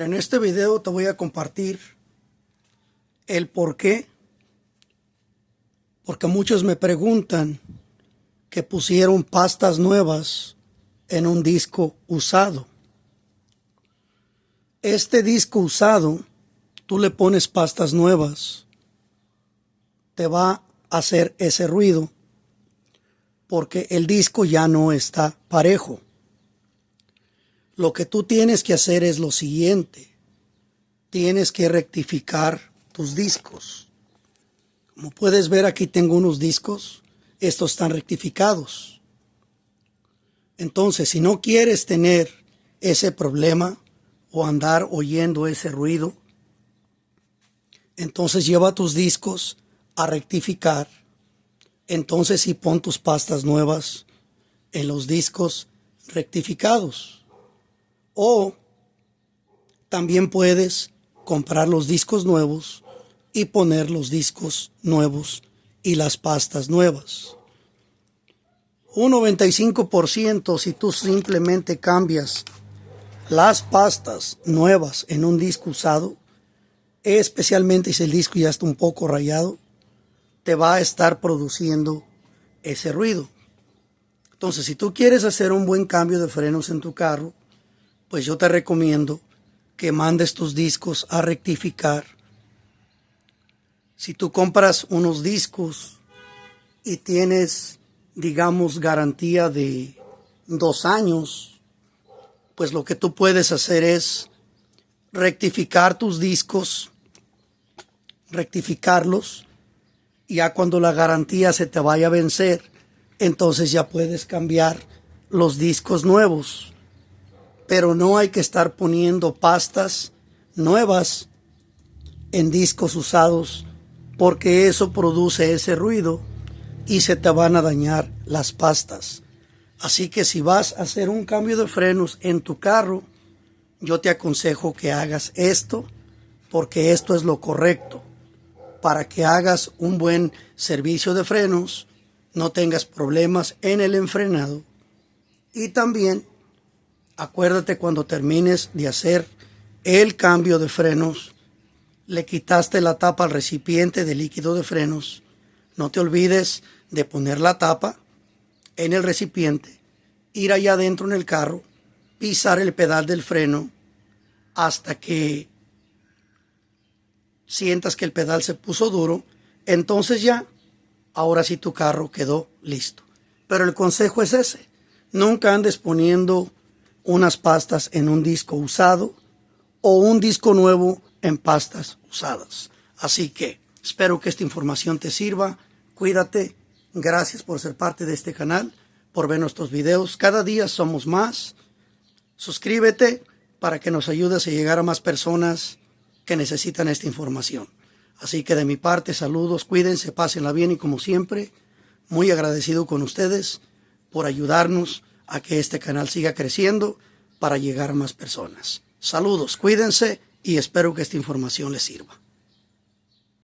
En este video te voy a compartir el por qué, porque muchos me preguntan que pusieron pastas nuevas en un disco usado. Este disco usado, tú le pones pastas nuevas, te va a hacer ese ruido porque el disco ya no está parejo. Lo que tú tienes que hacer es lo siguiente: tienes que rectificar tus discos. Como puedes ver, aquí tengo unos discos, estos están rectificados. Entonces, si no quieres tener ese problema o andar oyendo ese ruido, entonces lleva tus discos a rectificar. Entonces sí, pon tus pastas nuevas en los discos rectificados. O también puedes comprar los discos nuevos y poner los discos nuevos y las pastas nuevas. Un 95% si tú simplemente cambias las pastas nuevas en un disco usado, especialmente si el disco ya está un poco rayado, te va a estar produciendo ese ruido. Entonces, si tú quieres hacer un buen cambio de frenos en tu carro, pues yo te recomiendo que mandes tus discos a rectificar. Si tú compras unos discos y tienes, digamos, garantía de 2 años, pues lo que tú puedes hacer es rectificar tus discos, rectificarlos, y ya cuando la garantía se te vaya a vencer, entonces ya puedes cambiar los discos nuevos. Pero no hay que estar poniendo pastas nuevas en discos usados, porque eso produce ese ruido y se te van a dañar las pastas. Así que si vas a hacer un cambio de frenos en tu carro, yo te aconsejo que hagas esto, porque esto es lo correcto. Para que hagas un buen servicio de frenos, no tengas problemas en el enfrenado. Y también acuérdate, cuando termines de hacer el cambio de frenos, le quitaste la tapa al recipiente de líquido de frenos. No te olvides de poner la tapa en el recipiente, ir allá adentro en el carro, pisar el pedal del freno hasta que sientas que el pedal se puso duro. Entonces ya, ahora sí tu carro quedó listo. Pero el consejo es ese: nunca andes poniendo unas pastas en un disco usado o un disco nuevo en pastas usadas. Así que espero que esta información te sirva. Cuídate. Gracias por ser parte de este canal, por ver nuestros videos. Cada día somos más. Suscríbete para que nos ayudes a llegar a más personas que necesitan esta información. Así que de mi parte, saludos, cuídense, pásenla bien, y como siempre, muy agradecido con ustedes por ayudarnos a que este canal siga creciendo para llegar a más personas. Saludos, cuídense y espero que esta información les sirva.